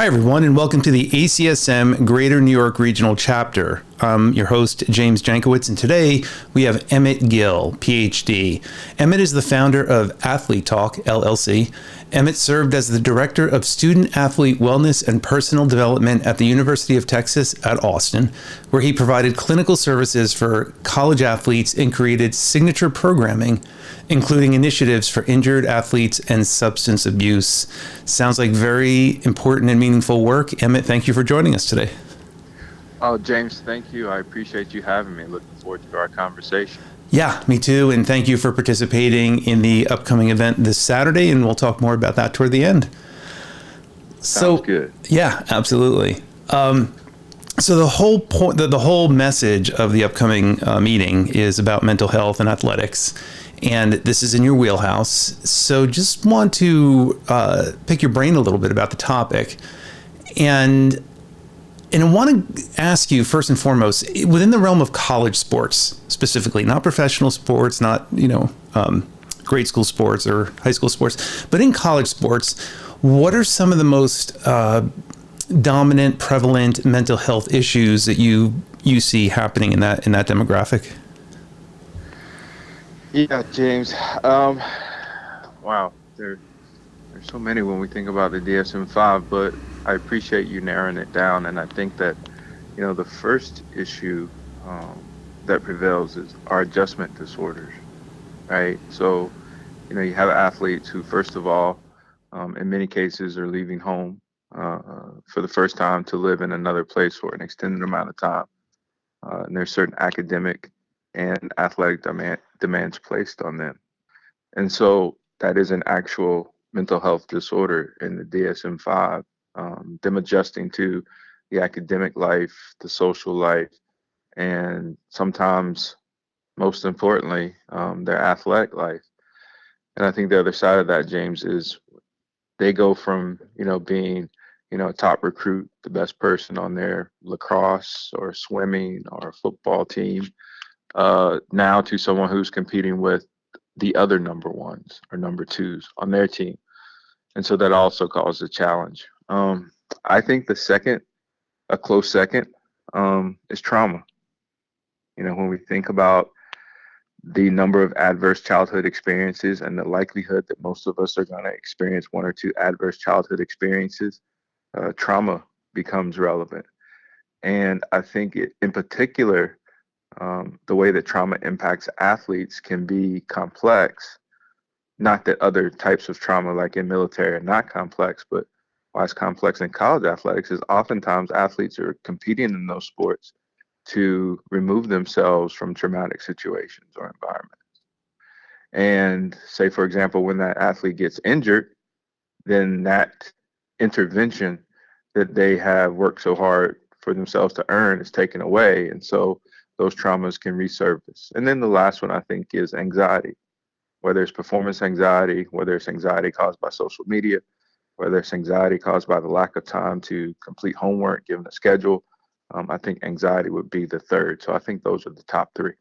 everyone, and welcome to the ACSM Greater New York Regional Chapter. I'm your host, James Jankiewicz, and today we have Emmett Gill, PhD. Emmett is the founder of AthleteTalk, LLC. Emmett served as the Director of Student Athlete Wellness and Personal Development at the University of Texas at Austin, where he provided clinical services for college athletes and created signature programming, including initiatives for injured athletes and substance abuse. Sounds like very important and meaningful work. Emmett, thank you for joining us today. Oh, James, thank you. I appreciate you having me. Looking forward to our conversation. Yeah, me too. And thank you for participating in the upcoming event this Saturday. And we'll talk more about that toward the end. Sounds good. Yeah, absolutely. So the whole point, the whole message of the upcoming meeting is about mental health and athletics. And this is in your wheelhouse. So just want to pick your brain a little bit about the topic. And I want to ask you first and foremost, within the realm of college sports specifically, not professional sports, not, grade school sports or high school sports, but in college sports, what are some of the most dominant, prevalent mental health issues that you see happening in that demographic? Yeah, James. Wow, there's so many when we think about the DSM-5, but I appreciate you narrowing it down. And I think that, the first issue that prevails is our adjustment disorders, right? So, you have athletes who, first of all, in many cases are leaving home for the first time to live in another place for an extended amount of time. And there's certain academic and athletic demands placed on them. And so that is an actual mental health disorder in the DSM-5, them adjusting to the academic life, the social life, and sometimes, most importantly, their athletic life. And I think the other side of that, James, is they go from, being, a top recruit, the best person on their lacrosse or swimming or football team, now to someone who's competing with the other number ones or number twos on their team. And so that also causes a challenge. I think a close second, is trauma. When we think about the number of adverse childhood experiences and the likelihood that most of us are going to experience one or two adverse childhood experiences, trauma becomes relevant. And I think in particular, the way that trauma impacts athletes can be complex. Not that other types of trauma, like in military, are not complex, but why it's complex in college athletics is oftentimes athletes are competing in those sports to remove themselves from traumatic situations or environments. And say, for example, when that athlete gets injured, then that intervention that they have worked so hard for themselves to earn is taken away. And so those traumas can resurface. And then the last one, I think, is anxiety. Whether it's performance anxiety, whether it's anxiety caused by social media, whether it's anxiety caused by the lack of time to complete homework given a schedule, I think anxiety would be the third. So I think those are the top three.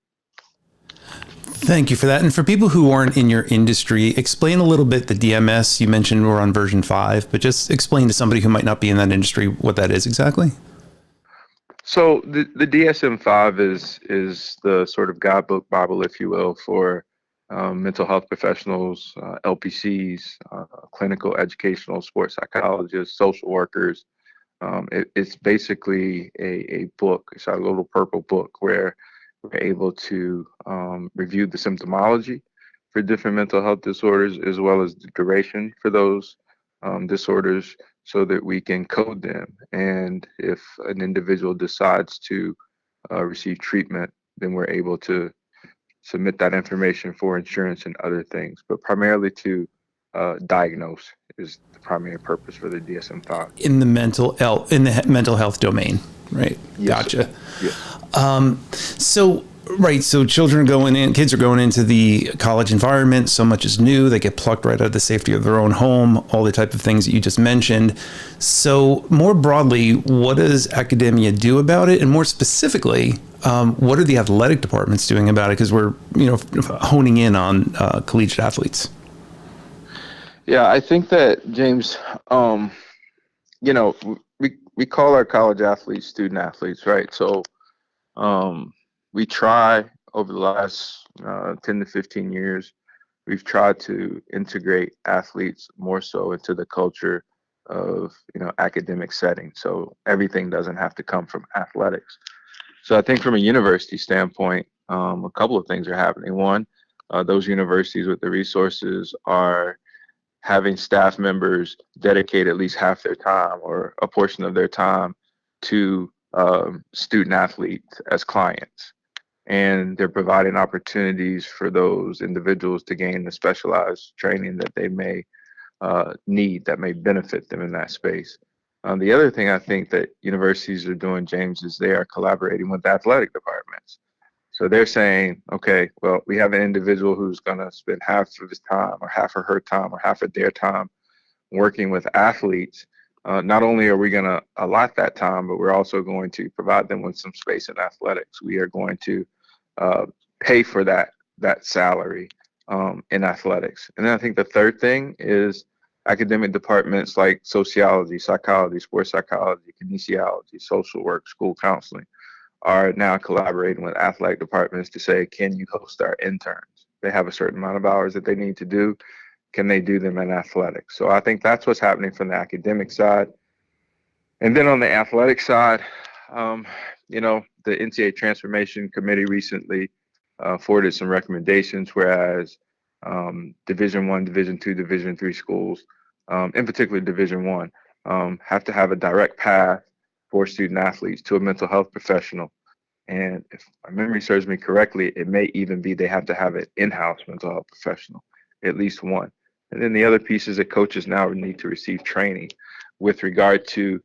Thank you for that. And for people who aren't in your industry, explain a little bit the DMS. You mentioned we're on version 5, but just explain to somebody who might not be in that industry what that is exactly. So the DSM-5 is the sort of guidebook Bible, if you will, for mental health professionals, LPCs, clinical educational sports psychologists, social workers. It's basically a book. It's a little purple book where we're able to review the symptomology for different mental health disorders, as well as the duration for those disorders, so that we can code them. And if an individual decides to receive treatment, then we're able to submit that information for insurance and other things, but primarily to diagnose is the primary purpose for the DSM-5. In the mental health domain, right? Yes, gotcha. Yes. So kids are going into the college environment. So much is new. They get plucked right out of the safety of their own home, all the type of things that you just mentioned. So more broadly, what does academia do about it? And more specifically, what are the athletic departments doing about it? Because we're, honing in on collegiate athletes. Yeah, I think that, James, we call our college athletes student athletes, right? So we try over the last 10 to 15 years, we've tried to integrate athletes more so into the culture of academic setting. So everything doesn't have to come from athletics. So I think from a university standpoint, a couple of things are happening. One, those universities with the resources are having staff members dedicate at least half their time or a portion of their time to student athletes as clients. And they're providing opportunities for those individuals to gain the specialized training that they may need that may benefit them in that space. The other thing I think that universities are doing, James, is they are collaborating with athletic departments. So they're saying, okay, well, we have an individual who's going to spend half of his time or half of her time or half of their time working with athletes. Not only are we going to allot that time, but we're also going to provide them with some space in athletics. We are going to pay for that salary in athletics. And then I think the third thing is academic departments like sociology, psychology, sports psychology, kinesiology, social work, school counseling are now collaborating with athletic departments to say, can you host our interns? They have a certain amount of hours that they need to do. Can they do them in athletics? So I think that's what's happening from the academic side. And then on the athletic side, the NCAA Transformation Committee recently forwarded some recommendations, whereas Division I, Division II, Division III schools, in particular Division I, have to have a direct path for student athletes to a mental health professional. And if my memory serves me correctly, it may even be they have to have an in-house mental health professional, at least one. And then the other piece is that coaches now need to receive training with regard to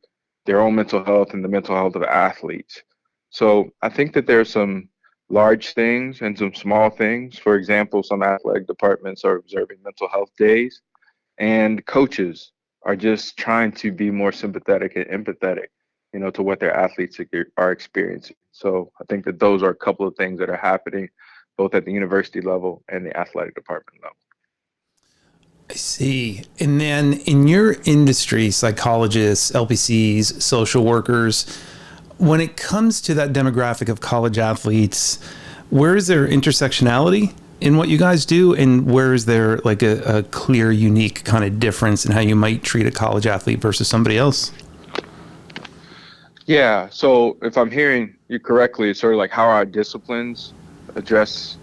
their own mental health and the mental health of athletes. So I think that there's some large things and some small things. For example, some athletic departments are observing mental health days, and coaches are just trying to be more sympathetic and empathetic, to what their athletes are experiencing. So I think that those are a couple of things that are happening both at the university level and the athletic department level. I see. And then in your industry, psychologists, LPCs, social workers, when it comes to that demographic of college athletes, where is there intersectionality in what you guys do? And where is there like a clear, unique kind of difference in how you might treat a college athlete versus somebody else? Yeah. So if I'm hearing you correctly, it's sort of like how our disciplines address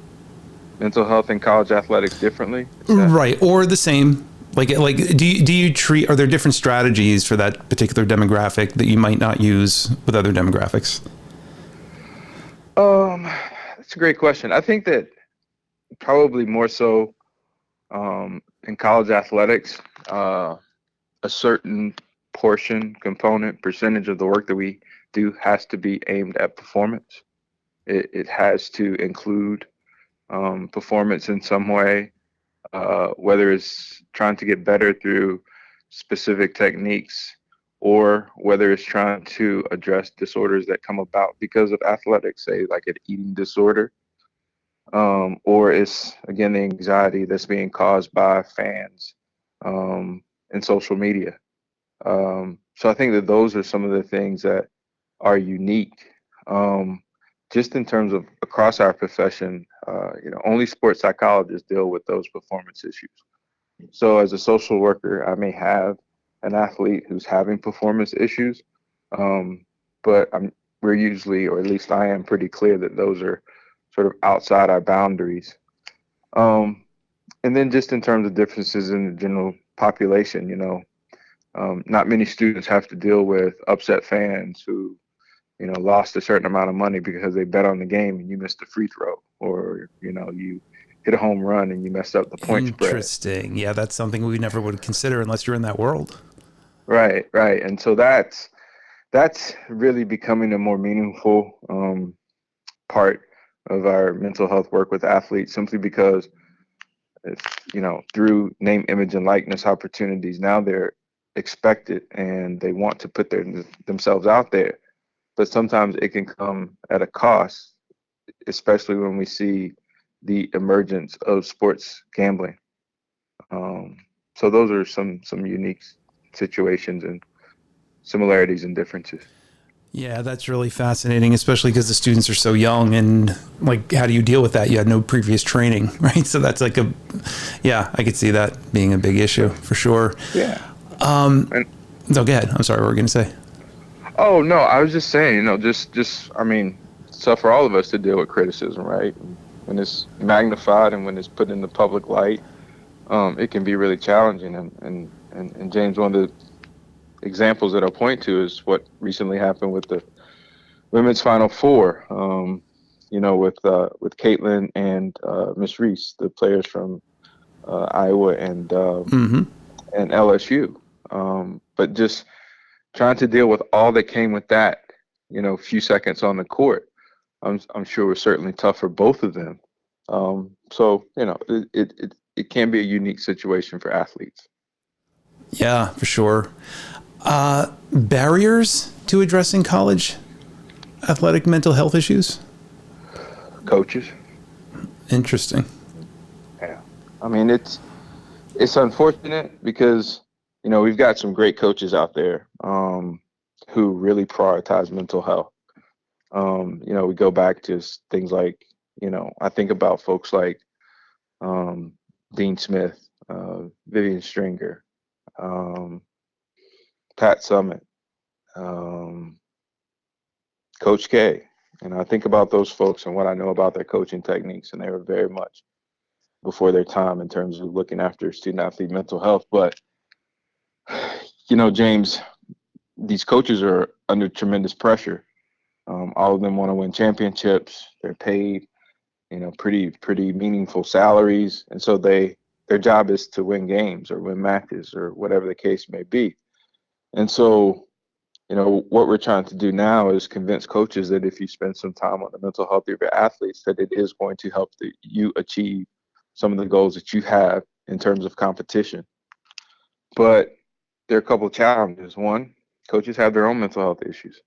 mental health in college athletics differently. Right. Or the same. Like, do you treat, are there different strategies for that particular demographic that you might not use with other demographics? That's a great question. I think that probably more so in college athletics, a certain percentage of the work that we do has to be aimed at performance. It has to include performance in some way, whether it's trying to get better through specific techniques or whether it's trying to address disorders that come about because of athletics, say like an eating disorder, or it's, again, the anxiety that's being caused by fans and social media. So I think that those are some of the things that are unique. Just in terms of across our profession, only sports psychologists deal with those performance issues. So as a social worker, I may have an athlete who's having performance issues, but we're usually, or at least I am, pretty clear that those are sort of outside our boundaries. And then just in terms of differences in the general population, not many students have to deal with upset fans who, lost a certain amount of money because they bet on the game and you missed a free throw, or, you hit a home run and you messed up the point spread. Interesting. Yeah, that's something we never would consider unless you're in that world. Right. And so that's really becoming a more meaningful part of our mental health work with athletes, simply because through name, image, and likeness opportunities, now they're expected and they want to put themselves out there. But sometimes it can come at a cost, especially when we see the emergence of sports gambling. So those are some unique situations and similarities and differences. Yeah, that's really fascinating, especially because the students are so young, and like, how do you deal with that? You had no previous training, right? So that's like yeah, I could see that being a big issue for sure. Yeah. And So go ahead. I'm sorry, what were we going to say? oh no, I was just saying, I mean, it's tough for all of us to deal with criticism, right? And when it's magnified and when it's put in the public light, it can be really challenging. And James, one of the examples that I'll point to is what recently happened with the women's Final Four. With Caitlin and Miss Reese, the players from Iowa and LSU. But just trying to deal with all that came with that, few seconds on the court, I'm sure was certainly tough for both of them. It can be a unique situation for athletes. Yeah, for sure. Barriers to addressing college athletic mental health issues? Coaches. Interesting. Yeah. I mean, it's unfortunate because, we've got some great coaches out there who really prioritize mental health. We go back to things like, I think about folks like Dean Smith, Vivian Stringer, Pat Summitt, Coach K. And I think about those folks and what I know about their coaching techniques, and they were very much before their time in terms of looking after student athlete mental health. But, James, these coaches are under tremendous pressure. All of them want to win championships. They're paid, pretty meaningful salaries. And so their job is to win games or win matches or whatever the case may be. And so, what we're trying to do now is convince coaches that if you spend some time on the mental health of your athletes, that it is going to help you achieve some of the goals that you have in terms of competition. But there are a couple of challenges. One, coaches have their own mental health issues.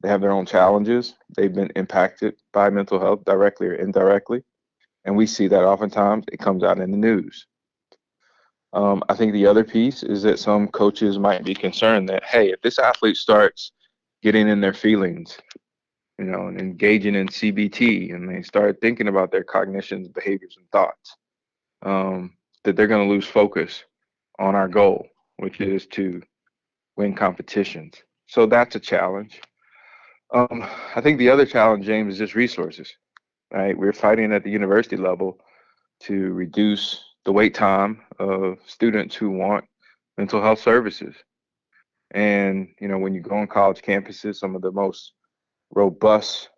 They have their own challenges. They've been impacted by mental health directly or indirectly. And we see that oftentimes it comes out in the news. I think the other piece is that some coaches might be concerned that, hey, if this athlete starts getting in their feelings, and engaging in CBT, and they start thinking about their cognitions, behaviors, and thoughts, that they're going to lose focus on our goal, which is to win competitions. So that's a challenge. I think the other challenge, James, is just resources, right? We're fighting at the university level to reduce the wait time of students who want mental health services. And, when you go on college campuses, some of the most robust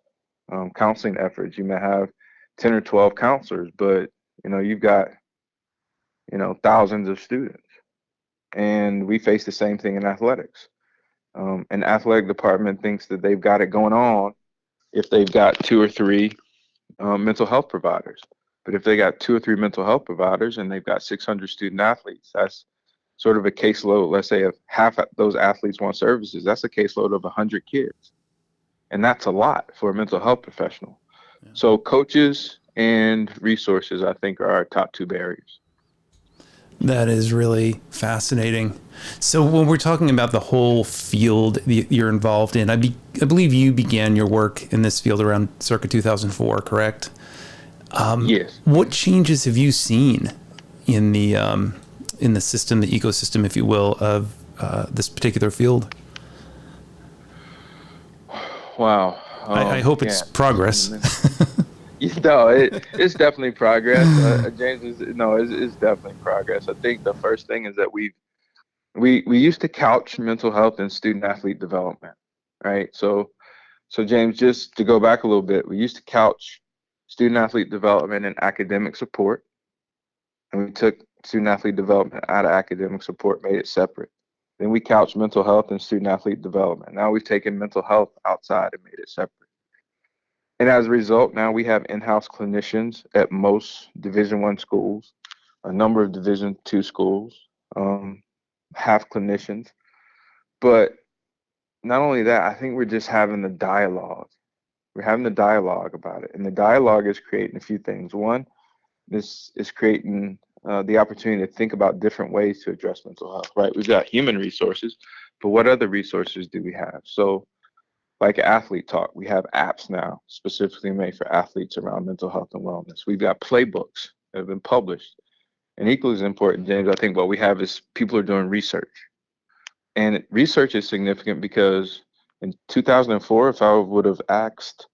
counseling efforts, you may have 10 or 12 counselors, but, you've got, thousands of students. And we face the same thing in athletics. An athletic department thinks that they've got it going on if they've got 2 or 3 mental health providers. But if they got 2 or 3 mental health providers and they've got 600 student athletes, that's sort of a caseload. Let's say if half of those athletes want services, that's a caseload of 100 kids. And that's a lot for a mental health professional. Yeah. So coaches and resources, I think, are our top 2 barriers. That is really fascinating. So when we're talking about the whole field you're involved in, I believe you began your work in this field around circa 2004, correct? Yes. What changes have you seen in the system, the ecosystem, if you will, of this particular field? Wow. I hope it's progress. It's definitely progress. James, it's definitely progress. I think the first thing is that we used to couch mental health in student athlete development, right? So James, just to go back a little bit, we used to couch student athlete development and academic support, and we took student athlete development out of academic support, made it separate. Then we couched mental health and student athlete development. Now we've taken mental health outside and made it separate. And as a result, now we have in-house clinicians at most Division I schools, a number of Division II schools, have clinicians. But not only that, I think we're just having the dialogue. We're having the dialogue about it. And the dialogue is creating a few things. One, this is creating the opportunity to think about different ways to address mental health, right? We've got human resources, But what other resources do we have? So, like Athlete Talk, we have apps now specifically made for athletes around mental health and wellness. We've got playbooks that have been published. And equally as important, James, I think what we have is people are doing research. And research is significant because in 2004, if I would have asked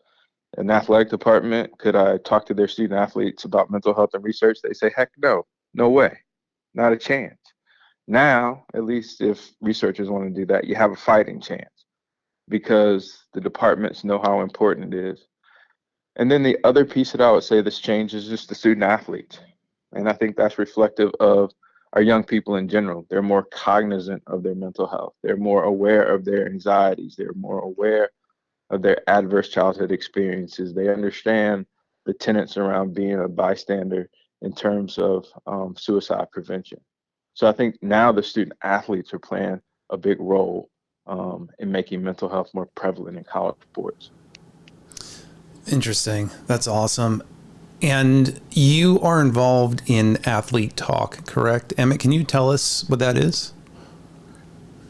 an athletic department, could I talk to their student athletes about mental health and research? They say, heck no, no way, not a chance. Now, at least if researchers want to do that, you have a fighting chance because the departments know how important it is. And then the other piece that I would say this change is just the student athletes. And I think that's reflective of our young people in general. They're more cognizant of their mental health. They're more aware of their anxieties. They're more aware of their adverse childhood experiences. They understand the tenets around being a bystander in terms of suicide prevention. So I think now the student athletes are playing a big role in making mental health more prevalent in college sports. Interesting. That's awesome. And you are involved in Athlete Talk, correct? Emmett, can you tell us what that is?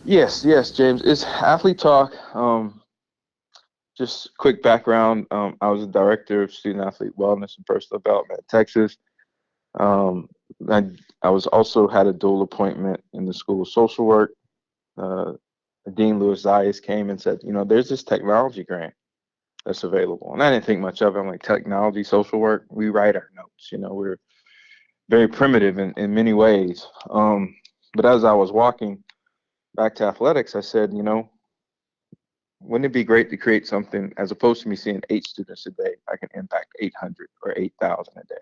Yes, James. It's Athlete Talk. Just quick background. I was a director of student athlete wellness and personal development in Texas. I was also had a dual appointment in the School of Social Work. Dean Louis Zayas came and said, there's this technology grant that's available. And I didn't think much of it. I'm like, technology, social work, we write our notes. We're very primitive in many ways. But as I was walking back to athletics, I said, wouldn't it be great to create something as opposed to me seeing 8 students a day, I can impact 800 or 8,000 a day.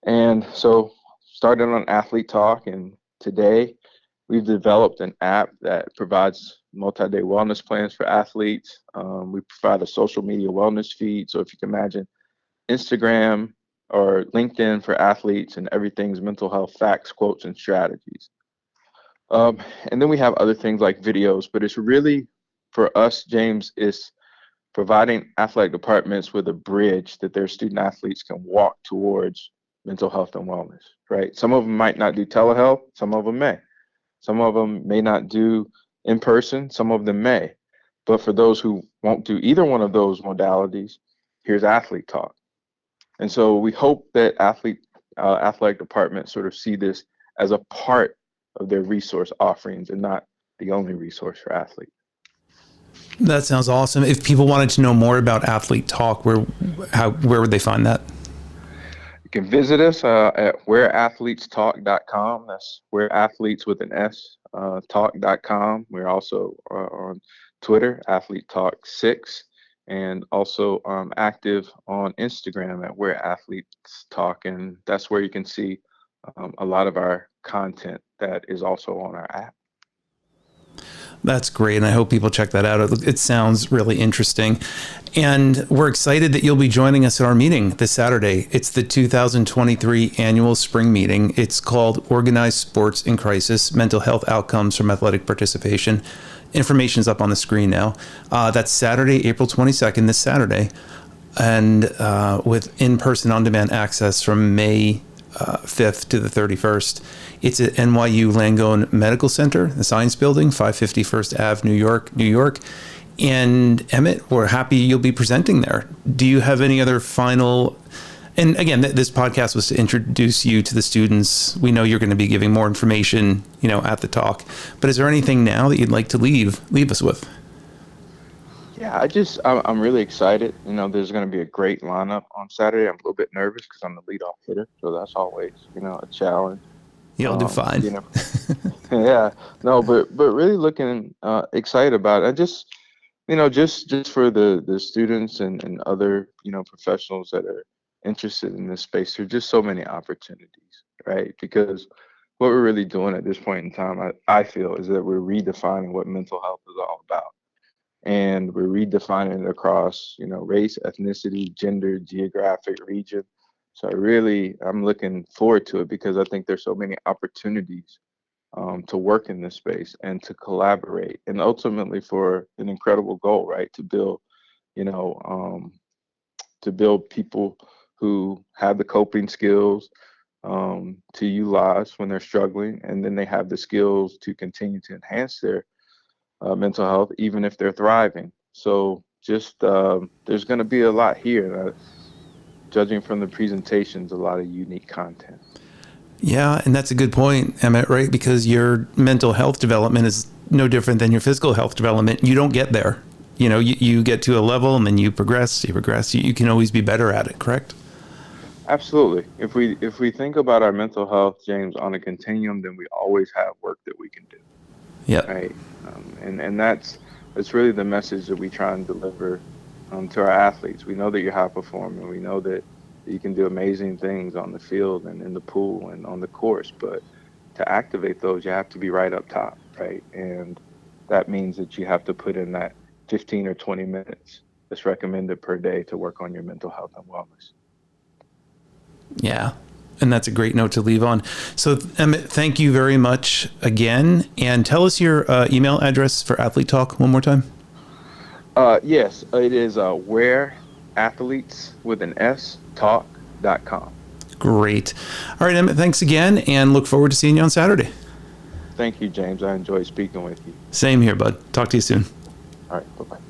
And so started on Athlete Talk, and today we've developed an app that provides multi-day wellness plans for athletes. We provide a social media wellness feed. So if you can imagine Instagram or LinkedIn for athletes, and everything's mental health facts, quotes, and strategies. And then we have other things like videos, but it's really, for us, James, is providing athletic departments with a bridge that their student athletes can walk towards mental health and wellness, right? Some of them might not do telehealth, some of them may. Some of them may not do in person, some of them may. But for those who won't do either one of those modalities, here's Athlete Talk. And so we hope that athletic departments sort of see this as a part of their resource offerings and not the only resource for athletes. That sounds awesome. If people wanted to know more about Athlete Talk, where would they find that? You can visit us at whereathletestalk.com. That's whereathletes with an S, talk.com. We're also on Twitter, AthleteTalk6, and also active on Instagram at whereathletestalk. And that's where you can see a lot of our content that is also on our app. That's great, and I hope people check that out. It sounds really interesting. And we're excited that you'll be joining us at our meeting this Saturday. It's the 2023 annual spring meeting. It's called Organized Sports in Crisis, Mental Health Outcomes from Athletic Participation. Information's up on the screen now. That's Saturday, April 22nd, this Saturday, and with in-person on-demand access from May 5th to the 31st. It's at NYU Langone Medical Center, the Science Building, 550 First Ave, New York. And Emmett, we're happy you'll be presenting there. Do you have any other final? And again, this podcast was to introduce you to the students. We know you're going to be giving more information, at the talk. But is there anything now that you'd like to leave us with? Yeah, I'm really excited. There's going to be a great lineup on Saturday. I'm a little bit nervous because I'm the leadoff hitter, so that's always, a challenge. You'll do fine. Yeah, no, but really looking excited about it. And just for the students and other professionals that are interested in this space, there's just so many opportunities, right? Because what we're really doing at this point in time, I feel, is that we're redefining what mental health is all about. And we're redefining it across, race, ethnicity, gender, geographic region. So I'm looking forward to it because I think there's so many opportunities to work in this space and to collaborate, and ultimately for an incredible goal, right? To build, people who have the coping skills to utilize when they're struggling, and then they have the skills to continue to enhance their mental health, even if they're thriving. So just there's going to be a lot here. Judging from the presentations, a lot of unique content. Yeah, and that's a good point, Emmett, right? Because your mental health development is no different than your physical health development. You don't get there. You get to a level and then you progress. You can always be better at it, correct? Absolutely. If we think about our mental health, James, on a continuum, then we always have work that we can do. Yeah. Right. And that's really the message that we try and deliver to our athletes. We know that you're high performing. We know that you can do amazing things on the field and in the pool and on the course. But to activate those, you have to be right up top, right? And that means that you have to put in that 15 or 20 minutes that's recommended per day to work on your mental health and wellness. Yeah. And that's a great note to leave on. So, Emmett, thank you very much again. And tell us your email address for Athlete Talk one more time. Yes, it is where athletes with an S talk.com. Great. All right, Emmett, thanks again, and look forward to seeing you on Saturday. Thank you, James. I enjoyed speaking with you. Same here, bud. Talk to you soon. All right. Bye-bye.